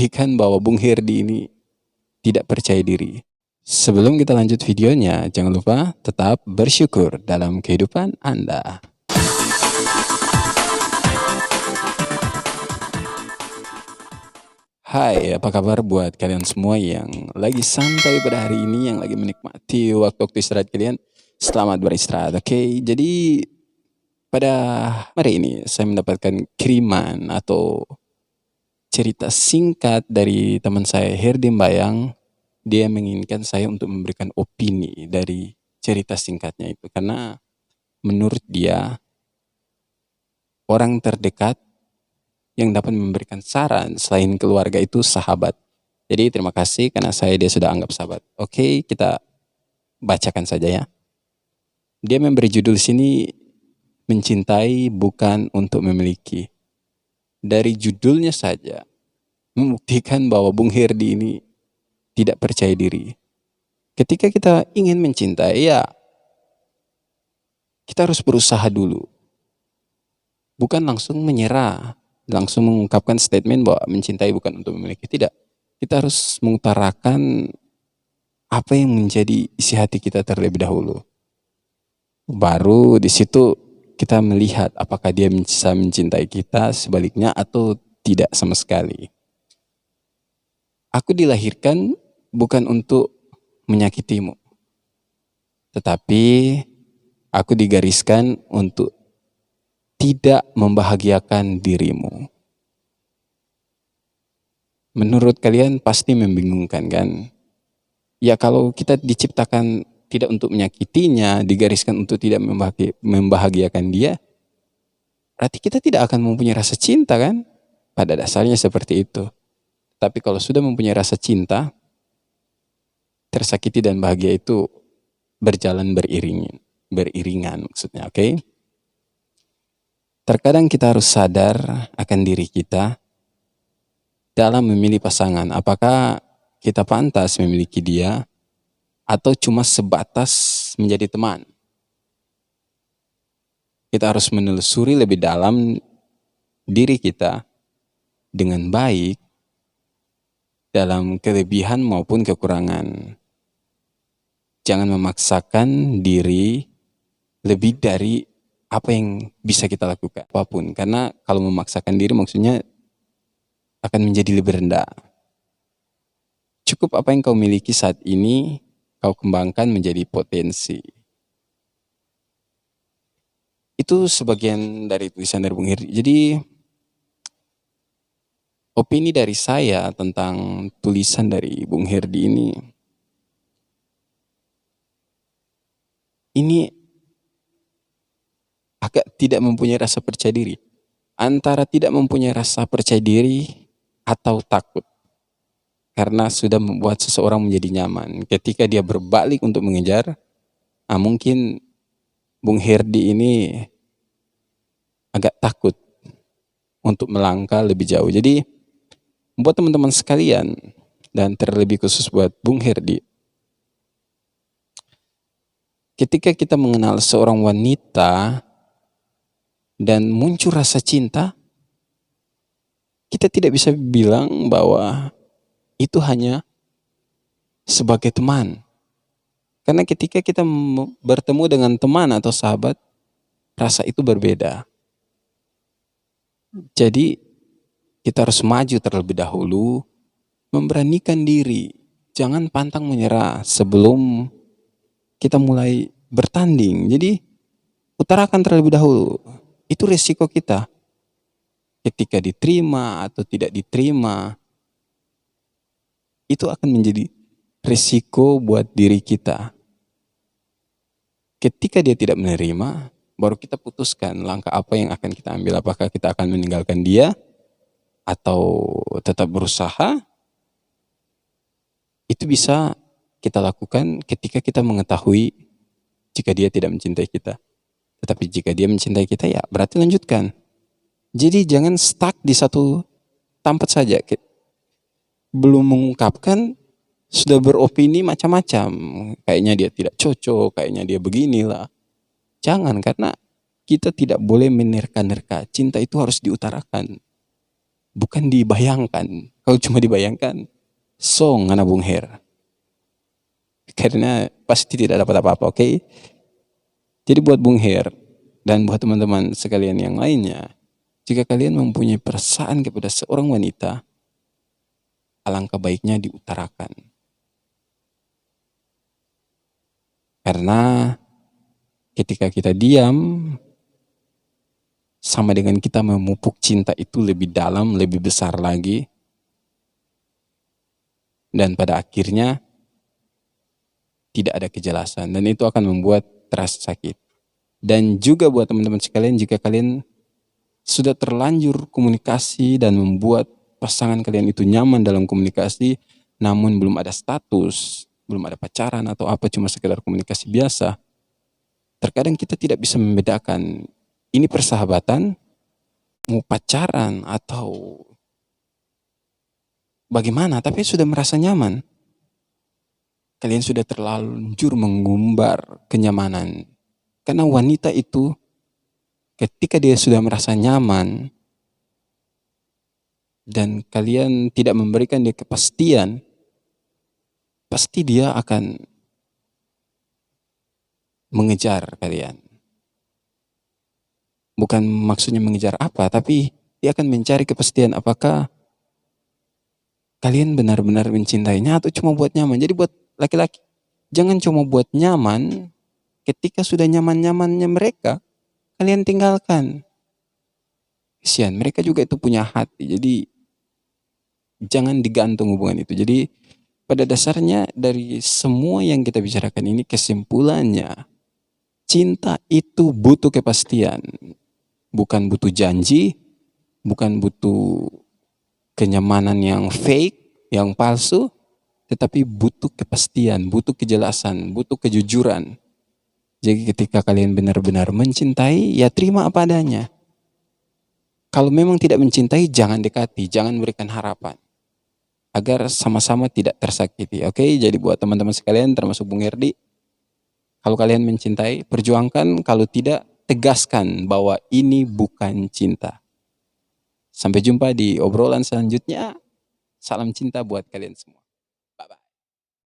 membuktikan bahwa Bung Herdi ini tidak percaya diri. Sebelum kita lanjut videonya, jangan lupa tetap bersyukur dalam kehidupan Anda. Hai, apa kabar buat kalian semua yang lagi santai pada hari ini, yang lagi menikmati waktu-waktu istirahat kalian? Selamat beristirahat, oke? Jadi pada hari ini saya mendapatkan kiriman atau cerita singkat dari teman saya Herdi Mbayang. Dia menginginkan saya untuk memberikan opini dari cerita singkatnya itu, karena menurut dia orang terdekat yang dapat memberikan saran selain keluarga itu sahabat. Jadi terima kasih karena dia sudah anggap sahabat. Oke, kita bacakan saja ya. Dia memberi judul sini, mencintai bukan untuk memiliki. Dari judulnya saja membuktikan bahwa Bung Herdi ini tidak percaya diri. Ketika kita ingin mencintai, ya kita harus berusaha dulu. Bukan langsung menyerah, langsung mengungkapkan statement bahwa mencintai bukan untuk memiliki. Tidak. Kita harus mengutarakan apa yang menjadi isi hati kita terlebih dahulu. Baru di situ kita melihat apakah dia bisa mencintai kita, sebaliknya atau tidak sama sekali. Aku dilahirkan bukan untuk menyakitimu, tetapi aku digariskan untuk tidak membahagiakan dirimu. Menurut kalian pasti membingungkan kan? Ya kalau kita diciptakan tidak untuk menyakitinya, digariskan untuk tidak membahagiakan dia, berarti kita tidak akan mempunyai rasa cinta kan? Pada dasarnya seperti itu. Tapi kalau sudah mempunyai rasa cinta, tersakiti dan bahagia itu berjalan beriringan maksudnya, oke? Terkadang kita harus sadar akan diri kita dalam memilih pasangan. Apakah kita pantas memiliki dia atau cuma sebatas menjadi teman? Kita harus menelusuri lebih dalam diri kita dengan baik dalam kelebihan maupun kekurangan. Jangan memaksakan diri lebih dari apa yang bisa kita lakukan apapun, karena kalau memaksakan diri maksudnya akan menjadi lebih rendah. Cukup apa yang kau miliki saat ini kau kembangkan menjadi potensi. Itu sebagian dari tulisan dari Bung Herdi. Jadi opini dari saya tentang tulisan dari Bung Herdi ini agak tidak mempunyai rasa percaya diri. Antara tidak mempunyai rasa percaya diri atau takut. Karena sudah membuat seseorang menjadi nyaman. Ketika dia berbalik untuk mengejar, mungkin Bung Herdi ini agak takut untuk melangkah lebih jauh. Jadi buat teman-teman sekalian, dan terlebih khusus buat Bung Herdi, ketika kita mengenal seorang wanita dan muncul rasa cinta, kita tidak bisa bilang bahwa itu hanya sebagai teman. Karena ketika kita bertemu dengan teman atau sahabat, rasa itu berbeda. Jadi kita harus maju terlebih dahulu, memberanikan diri. Jangan pantang menyerah sebelum kita mulai bertanding. Jadi utarakan terlebih dahulu. Itu resiko kita. Ketika diterima atau tidak diterima, itu akan menjadi resiko buat diri kita. Ketika dia tidak menerima, baru kita putuskan langkah apa yang akan kita ambil. Apakah kita akan meninggalkan dia atau tetap berusaha? Itu bisa kita lakukan ketika kita mengetahui jika dia tidak mencintai kita. Tetapi jika dia mencintai kita, ya berarti lanjutkan. Jadi jangan stuck di satu tempat saja. Belum mengungkapkan, sudah beropini macam-macam. Kayaknya dia tidak cocok, kayaknya dia beginilah. Jangan, karena kita tidak boleh menerka-nerka. Cinta itu harus diutarakan. bukan dibayangkan. Kalau cuma dibayangkan, song ngana Bung Her. Karena pasti tidak dapat apa-apa, oke? Jadi buat Bung Her dan buat teman-teman sekalian yang lainnya, jika kalian mempunyai perasaan kepada seorang wanita, alangkah baiknya diutarakan. Karena ketika kita diam, sama dengan kita memupuk cinta itu lebih dalam, lebih besar lagi. Dan pada akhirnya tidak ada kejelasan. Dan itu akan membuat terasa sakit. Dan juga buat teman-teman sekalian, jika kalian sudah terlanjur komunikasi dan membuat pasangan kalian itu nyaman dalam komunikasi, namun belum ada status, belum ada pacaran atau apa, cuma sekedar komunikasi biasa, terkadang kita tidak bisa membedakan ini persahabatan, mau pacaran atau bagaimana, tapi sudah merasa nyaman. Kalian sudah terlanjur mengumbar kenyamanan. Karena wanita itu ketika dia sudah merasa nyaman dan kalian tidak memberikan dia kepastian, pasti dia akan mengejar kalian. Bukan maksudnya mengejar apa, tapi dia akan mencari kepastian apakah kalian benar-benar mencintainya atau cuma buat nyaman. Jadi buat laki-laki, jangan cuma buat nyaman, ketika sudah nyaman-nyamannya mereka, kalian tinggalkan. Kesian, mereka juga itu punya hati, jadi jangan digantung hubungan itu. Jadi pada dasarnya dari semua yang kita bicarakan ini, kesimpulannya, cinta itu butuh kepastian. Bukan butuh janji, bukan butuh kenyamanan yang fake, yang palsu, tetapi butuh kepastian, butuh kejelasan, butuh kejujuran. Jadi ketika kalian benar-benar mencintai, ya terima apa adanya. Kalau memang tidak mencintai, jangan dekati, jangan berikan harapan. Agar sama-sama tidak tersakiti. Oke, jadi buat teman-teman sekalian, termasuk Bung Herdi, kalau kalian mencintai, perjuangkan. Kalau tidak, tegaskan bahwa ini bukan cinta. Sampai jumpa di obrolan selanjutnya. Salam cinta buat kalian semua.